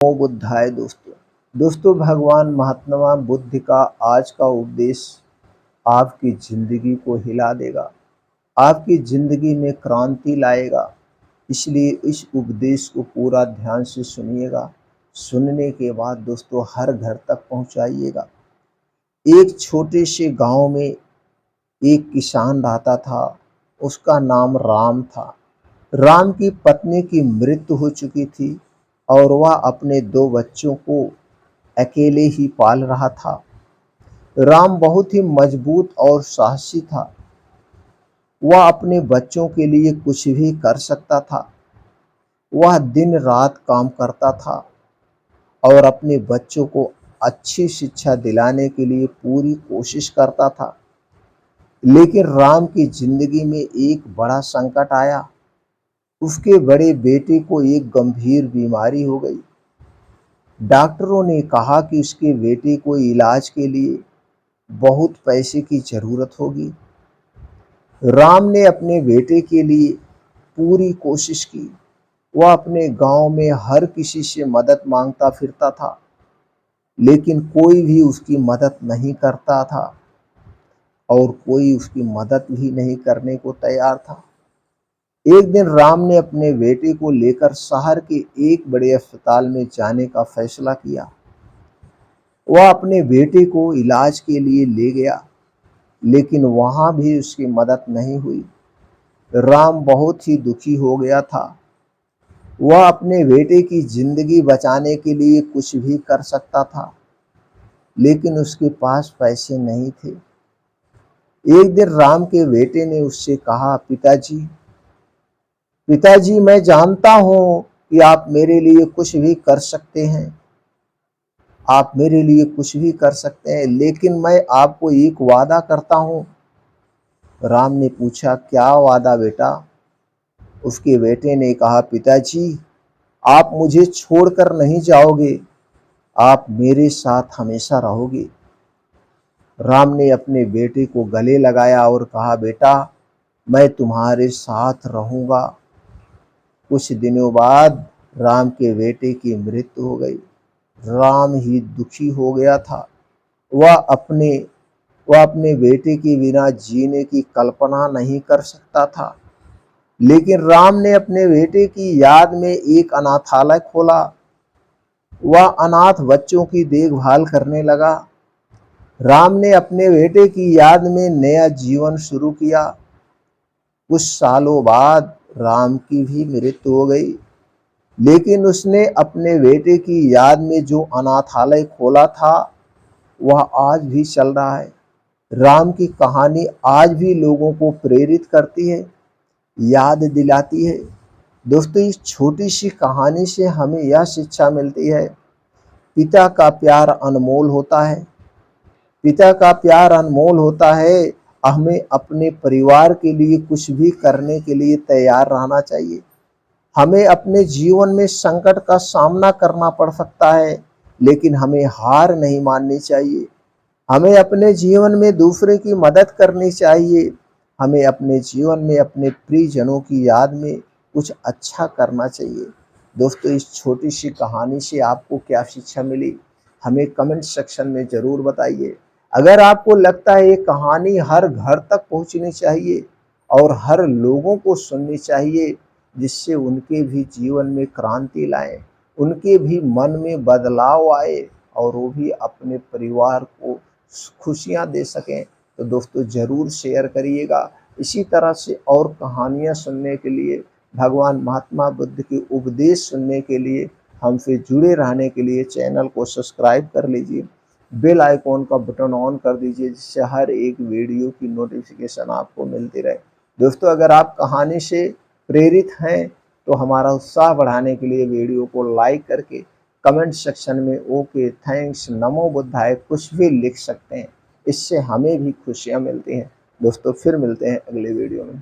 नमो बुद्धाय। दोस्तों भगवान महात्मा बुद्ध का आज का उपदेश आपकी जिंदगी को हिला देगा, आपकी जिंदगी में क्रांति लाएगा। इसलिए इस उपदेश को पूरा ध्यान से सुनिएगा। सुनने के बाद दोस्तों हर घर तक पहुंचाइएगा। एक छोटे से गांव में एक किसान रहता था, उसका नाम राम था। राम की पत्नी की मृत्यु हो चुकी थी और वह अपने दो बच्चों को अकेले ही पाल रहा था। राम बहुत ही मजबूत और साहसी था। वह अपने बच्चों के लिए कुछ भी कर सकता था। वह दिन रात काम करता था और अपने बच्चों को अच्छी शिक्षा दिलाने के लिए पूरी कोशिश करता था। लेकिन राम की जिंदगी में एक बड़ा संकट आया। उसके बड़े बेटे को एक गंभीर बीमारी हो गई। डॉक्टरों ने कहा कि उसके बेटे को इलाज के लिए बहुत पैसे की जरूरत होगी। राम ने अपने बेटे के लिए पूरी कोशिश की। वह अपने गांव में हर किसी से मदद मांगता फिरता था, लेकिन कोई भी उसकी मदद नहीं करता था और कोई उसकी मदद भी नहीं करने को तैयार था। एक दिन राम ने अपने बेटे को लेकर शहर के एक बड़े अस्पताल में जाने का फैसला किया। वह अपने बेटे को इलाज के लिए ले गया, लेकिन वहां भी उसकी मदद नहीं हुई। राम बहुत ही दुखी हो गया था। वह अपने बेटे की जिंदगी बचाने के लिए कुछ भी कर सकता था, लेकिन उसके पास पैसे नहीं थे। एक दिन राम के बेटे ने उससे कहा, पिताजी मैं जानता हूं कि आप मेरे लिए कुछ भी कर सकते हैं, आप मेरे लिए कुछ भी कर सकते हैं, लेकिन मैं आपको एक वादा करता हूं। राम ने पूछा, क्या वादा बेटा? उसके बेटे ने कहा, पिताजी आप मुझे छोड़कर नहीं जाओगे, आप मेरे साथ हमेशा रहोगे। राम ने अपने बेटे को गले लगाया और कहा, बेटा मैं तुम्हारे साथ रहूंगा। कुछ दिनों बाद राम के बेटे की मृत्यु हो गई। राम ही दुखी हो गया था। वह अपने वह अपने बेटे के बिना जीने की कल्पना नहीं कर सकता था। लेकिन राम ने अपने बेटे की याद में एक अनाथालय खोला। वह अनाथ बच्चों की देखभाल करने लगा। राम ने अपने बेटे की याद में नया जीवन शुरू किया। कुछ सालों बाद राम की भी मृत्यु हो गई, लेकिन उसने अपने बेटे की याद में जो अनाथालय खोला था वह आज भी चल रहा है। राम की कहानी आज भी लोगों को प्रेरित करती है, याद दिलाती है। दोस्तों इस छोटी सी कहानी से हमें यह शिक्षा मिलती है, पिता का प्यार अनमोल होता है। पिता का प्यार अनमोल होता है। हमें अपने परिवार के लिए कुछ भी करने के लिए तैयार रहना चाहिए। हमें अपने जीवन में संकट का सामना करना पड़ सकता है, लेकिन हमें हार नहीं माननी चाहिए। हमें अपने जीवन में दूसरे की मदद करनी चाहिए। हमें अपने जीवन में अपने प्रियजनों की याद में कुछ अच्छा करना चाहिए। दोस्तों इस छोटी सी कहानी से आपको क्या शिक्षा मिली, हमें कमेंट सेक्शन में ज़रूर बताइए। अगर आपको लगता है ये कहानी हर घर तक पहुंचनी चाहिए और हर लोगों को सुननी चाहिए, जिससे उनके भी जीवन में क्रांति लाए, उनके भी मन में बदलाव आए और वो भी अपने परिवार को खुशियां दे सकें, तो दोस्तों ज़रूर शेयर करिएगा। इसी तरह से और कहानियां सुनने के लिए, भगवान महात्मा बुद्ध के उपदेश सुनने के लिए, हमसे जुड़े रहने के लिए चैनल को सब्सक्राइब कर लीजिए, बेल आइकॉन का बटन ऑन कर दीजिए, जिससे हर एक वीडियो की नोटिफिकेशन आपको मिलती रहे। दोस्तों अगर आप कहानी से प्रेरित हैं तो हमारा उत्साह बढ़ाने के लिए वीडियो को लाइक करके कमेंट सेक्शन में ओके, थैंक्स, नमो बुद्धाय कुछ भी लिख सकते हैं। इससे हमें भी खुशियाँ मिलती हैं। दोस्तों फिर मिलते हैं अगले वीडियो में।